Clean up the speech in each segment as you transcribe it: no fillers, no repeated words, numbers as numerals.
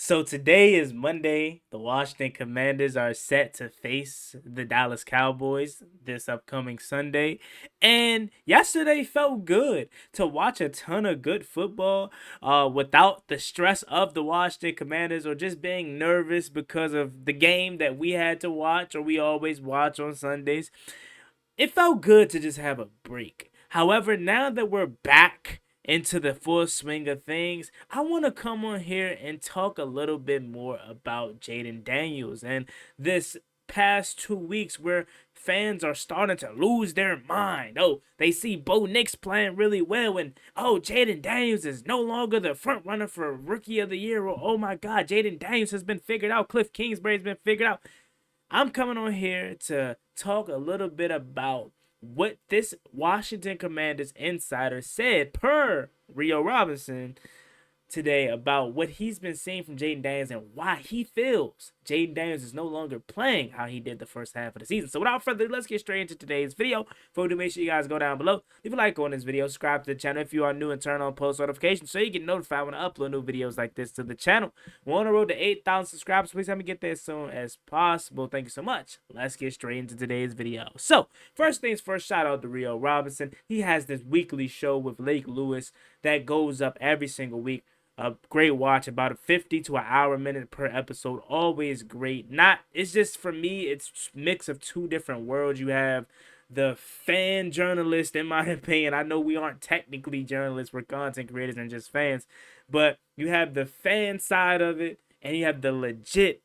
So today is Monday. The Washington Commanders are set to face the Dallas Cowboys this upcoming Sunday. And yesterday felt good to watch a ton of good football without the stress of the Washington Commanders or just being nervous because of the game that we had to watch or we always watch on Sundays. It felt good to just have a break. However, now that we're back into the full swing of things, I want to come on here and talk a little bit more about Jaden Daniels and this past 2 weeks where fans are starting to lose their mind. Oh, they see Bo Nix playing really well, and oh, Jaden Daniels is no longer the front runner for Rookie of the Year. Or oh my God, Jaden Daniels has been figured out. Cliff Kingsbury's been figured out. I'm coming on here to talk a little bit about what this Washington Commanders insider said per Rio Robinson today about what he's been seeing from Jayden Daniels and why he feels Jayden Daniels is no longer playing how he did the first half of the season. So without further ado, let's get straight into today's video. Before we do, make sure you guys go down below, leave a like on this video, subscribe to the channel if you are new, and turn on post notifications so you get notified when I upload new videos like this to the channel. We're on the road to 8,000 subscribers. Please help me get there as soon as possible. Thank you so much. Let's get straight into today's video. So first things first, shout out to Rio Robinson. He has this weekly show with Lake Lewis that goes up every single week. A great watch, about a 50 to an hour minute per episode. Always great. It's just for me, it's a mix of two different worlds. You have the fan journalist, in my opinion. I know we aren't technically journalists, we're content creators and just fans, but you have the fan side of it, and you have the legit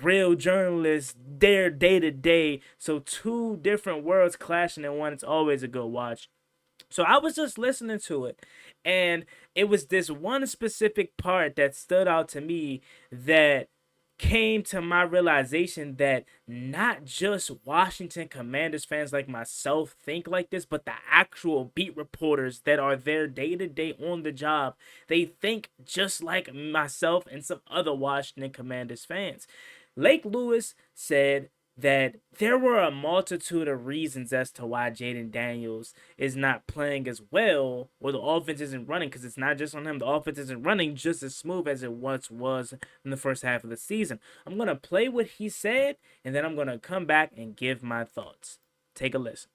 real journalists there day to day. So two different worlds clashing in one. It's always a good watch. So I was just listening to it, and it was this one specific part that stood out to me that came to my realization that not just Washington Commanders fans like myself think like this, but the actual beat reporters that are there day to day on the job, they think just like myself and some other Washington Commanders fans. Lake Lewis said that there were a multitude of reasons as to why Jaden Daniels is not playing as well, or the offense isn't running, because it's not just on him. The offense isn't running just as smooth as it once was in the first half of the season. I'm going to play what he said, and then I'm going to come back and give my thoughts. Take a listen.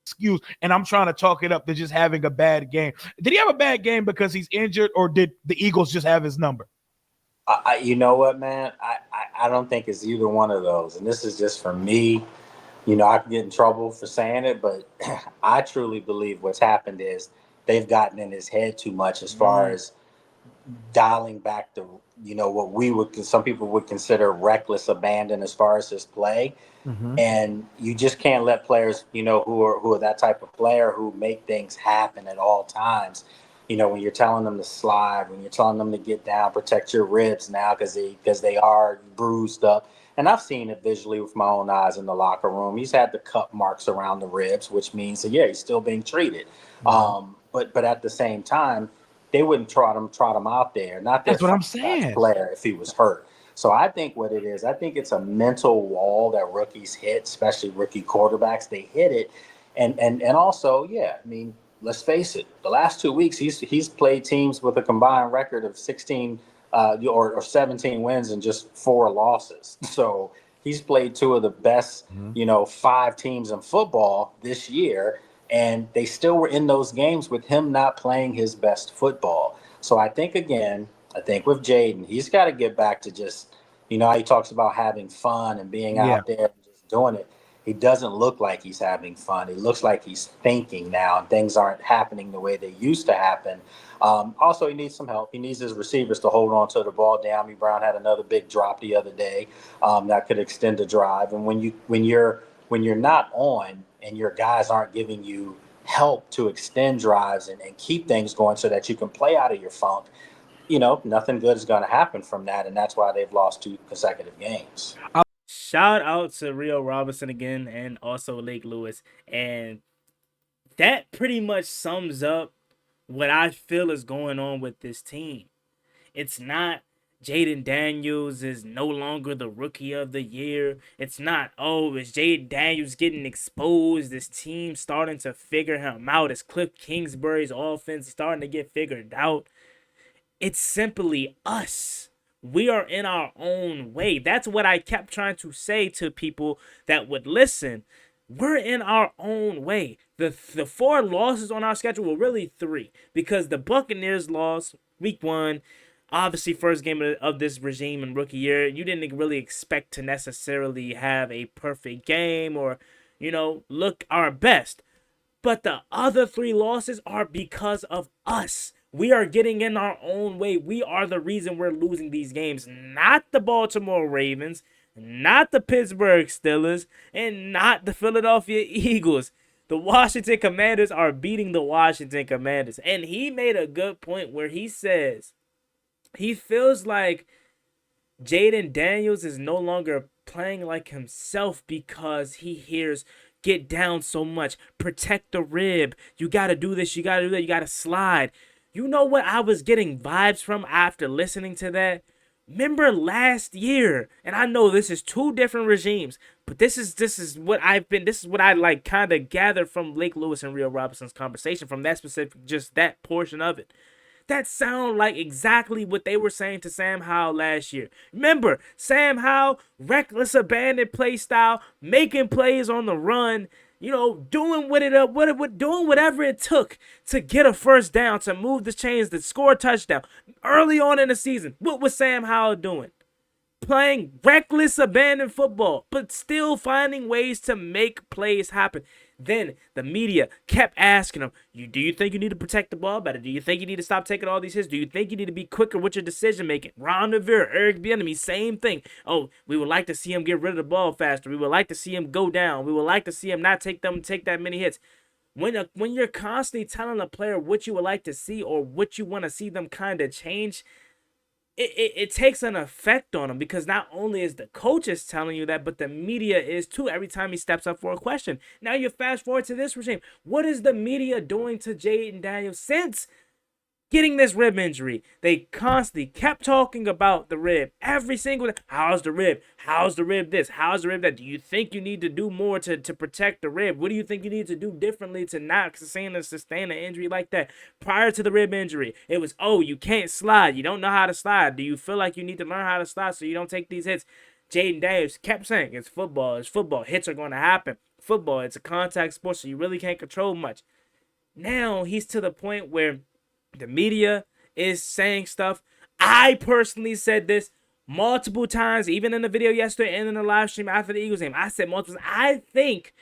Excuse, and I'm trying to talk it up to just having a bad game. Did he have a bad game because he's injured, or did the Eagles just have his number? You know what, man? I don't think it's either one of those. And this is just for me. You know, I can get in trouble for saying it, but I truly believe what's happened is they've gotten in his head too much as far as dialing back the, what some people would consider reckless abandon as far as his play. And you just can't let players, who are that type of player who make things happen at all times. When you're telling them to slide, when you're telling them to get down, protect your ribs now because they are bruised up. And I've seen it visually with my own eyes in the locker room. He's had the cut marks around the ribs, which means that, yeah, he's still being treated. But at the same time, they wouldn't trot him out there, not their That's what I'm franchise saying. player, if he was hurt. So I think what it is, I think it's a mental wall that rookies hit, especially rookie quarterbacks. They hit it, and also, yeah, I mean, let's face it, the last 2 weeks he's played teams with a combined record of 16 or 17 wins and just 4 losses. So he's played two of the best, 5 teams in football this year, and they still were in those games with him not playing his best football. So I think with Jayden, he's got to get back to just, how he talks about having fun and being Yeah. out there and just doing it. He doesn't look like he's having fun. He looks like he's thinking now, and things aren't happening the way they used to happen. Also, he needs some help. He needs his receivers to hold on to the ball. De'Ami Brown had another big drop the other day that could extend the drive. And when you're not on and your guys aren't giving you help to extend drives and keep things going so that you can play out of your funk, nothing good is going to happen from that, and that's why they've lost 2 consecutive games. Shout out to Rio Robinson again and also Lake Lewis. And that pretty much sums up what I feel is going on with this team. It's not Jaden Daniels is no longer the rookie of the year. It's not, oh, is Jaden Daniels getting exposed? This team starting to figure him out. Is Cliff Kingsbury's offense starting to get figured out? It's simply us. We are in our own way. That's what I kept trying to say to people that would listen. We're in our own way. The 4 losses on our schedule were really 3, because the Buccaneers lost week 1. Obviously, first game of this regime in rookie year. You didn't really expect to necessarily have a perfect game or, look our best. But the other 3 losses are because of us. We are getting in our own way. We are the reason we're losing these games, not the Baltimore Ravens, not the Pittsburgh Steelers, and not the Philadelphia Eagles. The Washington Commanders are beating the Washington Commanders. And he made a good point where he says he feels like Jayden Daniels is no longer playing like himself because he hears get down so much, protect the rib, you got to do this, you got to do that, you got to slide. You know what I was getting vibes from after listening to that? Remember last year, and I know this is 2 different regimes, but this is what I like kind of gathered from Lake Lewis and Rio Robinson's conversation from that specific, just that portion of it. That sound like exactly what they were saying to Sam Howell last year. Remember, Sam Howell, reckless abandoned play style, making plays on the run, doing doing whatever it took to get a first down, to move the chains, to score a touchdown. Early on in the season, what was Sam Howell doing? Playing reckless abandoned football, but still finding ways to make plays happen. Then the media kept asking him, do you think you need to protect the ball better? Do you think you need to stop taking all these hits? Do you think you need to be quicker with your decision making? Ron Rivera, Eric Bieniemy, same thing. Oh, we would like to see him get rid of the ball faster. We would like to see him go down. We would like to see him not take that many hits. When you're constantly telling a player what you would like to see or what you want to see them kind of change, it takes an effect on him, because not only is the coaches telling you that, but the media is too every time he steps up for a question. Now you fast forward to this regime. What is the media doing to Jayden Daniels since getting this rib injury? They constantly kept talking about the rib. Every single day. How's the rib? How's the rib this? How's the rib that? Do you think you need to do more to protect the rib? What do you think you need to do differently to not sustain an injury like that? Prior to the rib injury, it was, you can't slide. You don't know how to slide. Do you feel like you need to learn how to slide so you don't take these hits? Jayden Daniels kept saying, it's football. It's football. Hits are going to happen. Football, it's a contact sport, so you really can't control much. Now he's to the point where the media is saying stuff. I personally said this multiple times, even in the video yesterday and in the live stream after the Eagles game. I said multiple times, I think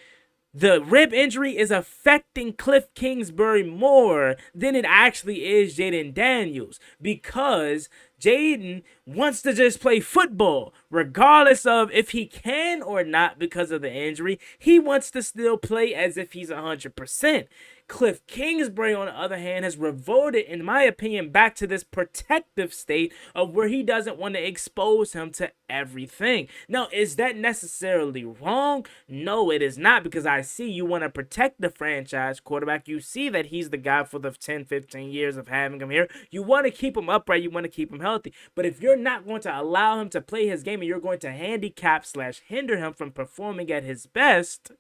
the rib injury is affecting Cliff Kingsbury more than it actually is Jayden Daniels, because Jayden wants to just play football, regardless of if he can or not because of the injury. He wants to still play as if he's 100%. Cliff Kingsbury, on the other hand, has reverted, in my opinion, back to this protective state of where he doesn't want to expose him to everything. Now, is that necessarily wrong? No, it is not, because I see you want to protect the franchise quarterback. You see that he's the guy for the 10, 15 years of having him here. You want to keep him upright. You want to keep him healthy. But if you're not going to allow him to play his game and you're going to handicap/hinder him from performing at his best,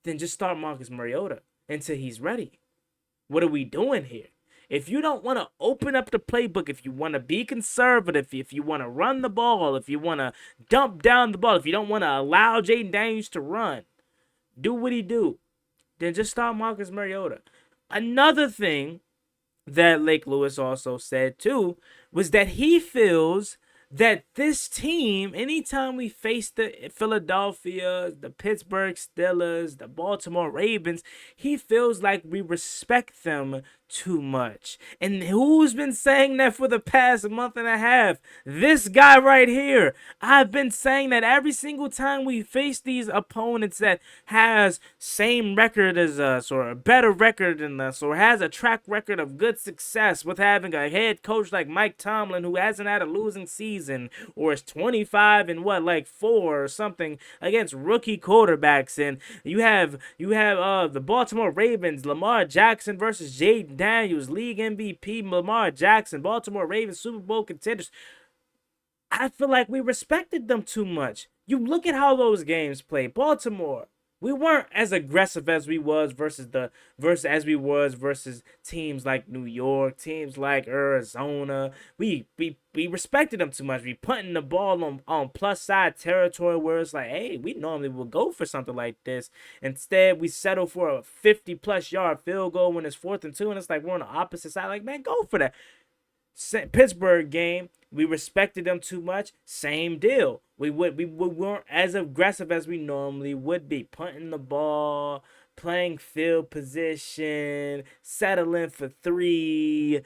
then just start Marcus Mariota until he's ready. What are we doing here? If you don't want to open up the playbook, if you want to be conservative, if you want to run the ball, if you want to dump down the ball, if you don't want to allow Jayden Daniels to run, do what he do, then just start Marcus Mariota. Another thing that Lake Lewis also said too was that he feels that this team, anytime we face the Philadelphia, the Pittsburgh Steelers, the Baltimore Ravens, he feels like we respect them too much. And who's been saying that for the past month and a half? This guy right here. I've been saying that every single time we face these opponents that has same record as us or a better record than us or has a track record of good success with having a head coach like Mike Tomlin who hasn't had a losing season or is 25 and 4 or something against rookie quarterbacks, and you have the Baltimore Ravens, Lamar Jackson versus Jayden Daniels, league MVP Lamar Jackson, Baltimore Ravens Super Bowl contenders. I feel like we respected them too much. You look at how those games play. Baltimore we weren't as aggressive as we was versus teams like New York, teams like Arizona. We respected them too much. We punting the ball on plus side territory where it's like, hey, we normally would go for something like this. Instead, we settle for a 50+ yard field goal when it's 4th and 2, and it's like we're on the opposite side. Like, man, go for that. Pittsburgh game, we respected them too much. Same deal. We weren't as aggressive as we normally would be, punting the ball, playing field position, settling for 3.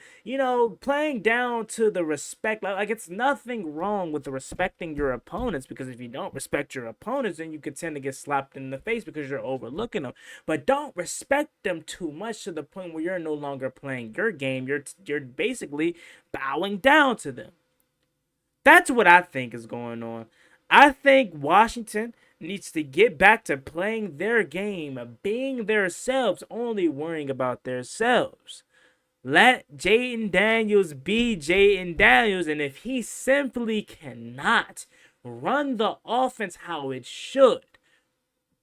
Playing down to the respect. Like it's nothing wrong with respecting your opponents, because if you don't respect your opponents, then you could tend to get slapped in the face because you're overlooking them. But don't respect them too much to the point where you're no longer playing your game. You're basically bowing down to them. That's what I think is going on. I think Washington needs to get back to playing their game, being themselves, only worrying about themselves. Let Jayden Daniels be Jayden Daniels, and if he simply cannot run the offense how it should,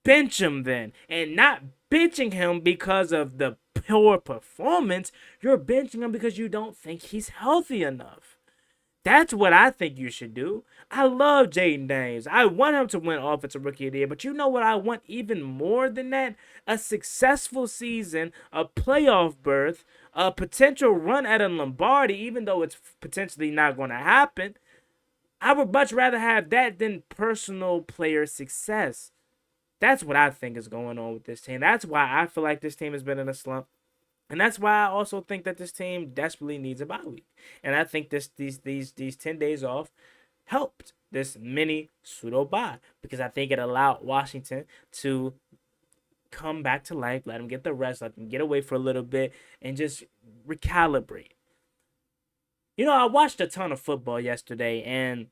bench him then. And not benching him because of the poor performance, you're benching him because you don't think he's healthy enough. That's what I think you should do. I love Jayden Daniels. I want him to win Offensive Rookie of the Year. But you know what I want even more than that? A successful season, a playoff berth, a potential run at a Lombardi, even though it's potentially not going to happen. I would much rather have that than personal player success. That's what I think is going on with this team. That's why I feel like this team has been in a slump. And that's why I also think that this team desperately needs a bye week. And I think these 10 days off helped this mini pseudo bye, because I think it allowed Washington to come back to life, let them get the rest, let them get away for a little bit, and just recalibrate. I watched a ton of football yesterday, and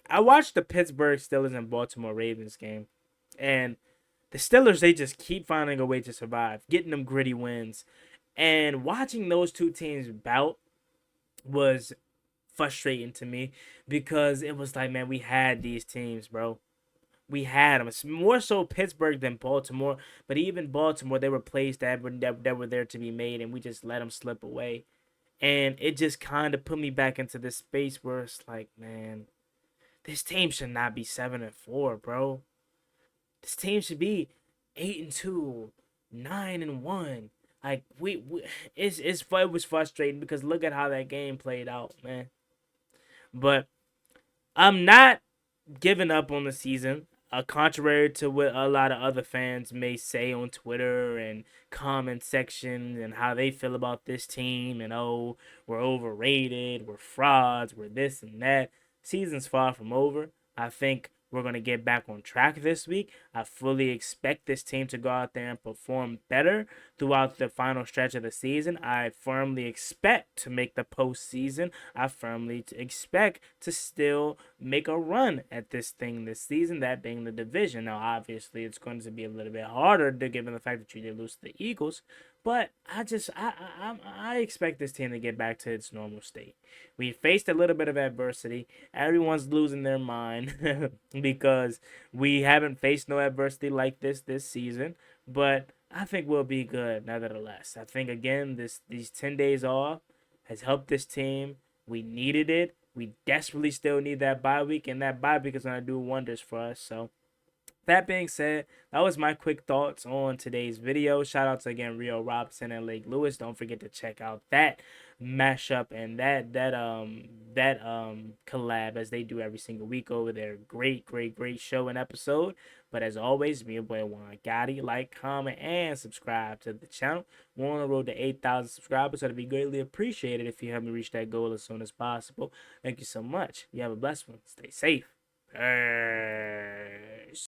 I watched the Pittsburgh Steelers and Baltimore Ravens game. And the Steelers, they just keep finding a way to survive, getting them gritty wins. And watching those two teams bout was frustrating to me, because it was like, man, we had these teams, bro. We had them. It's more so Pittsburgh than Baltimore. But even Baltimore, they were plays that were there to be made, and we just let them slip away. And it just kind of put me back into this space where it's like, man, this team should not be 7-4, bro. This team should be 8-2, 9-1. Like it was frustrating, because look at how that game played out, man. But I'm not giving up on the season. Contrary to what a lot of other fans may say on Twitter and comment sections, and how they feel about this team, and oh, we're overrated, we're frauds, we're this and that. Season's far from over. I think we're going to get back on track this week. I fully expect this team to go out there and perform better throughout the final stretch of the season. I firmly expect to make the postseason. I firmly expect to still make a run at this thing this season, that being the division. Now, obviously, it's going to be a little bit harder given the fact that you did lose to the Eagles. But I expect this team to get back to its normal state. We faced a little bit of adversity. Everyone's losing their mind because we haven't faced no adversity like this season. But I think we'll be good nevertheless. I think, again, these 10 days off has helped this team. We needed it. We desperately still need that bye week, and that bye week is going to do wonders for us. So, that being said, that was my quick thoughts on today's video. Shout out to, again, Rio Robinson and Lake Lewis. Don't forget to check out that mashup and that collab, as they do every single week over there. Great show and episode. But as always, me and boy Juan Gotti. Like, comment, and subscribe to the channel. We're on the road to 8,000 subscribers, so it'd be greatly appreciated if you help me reach that goal as soon as possible. Thank you so much. You have a blessed one. Stay safe. Peace.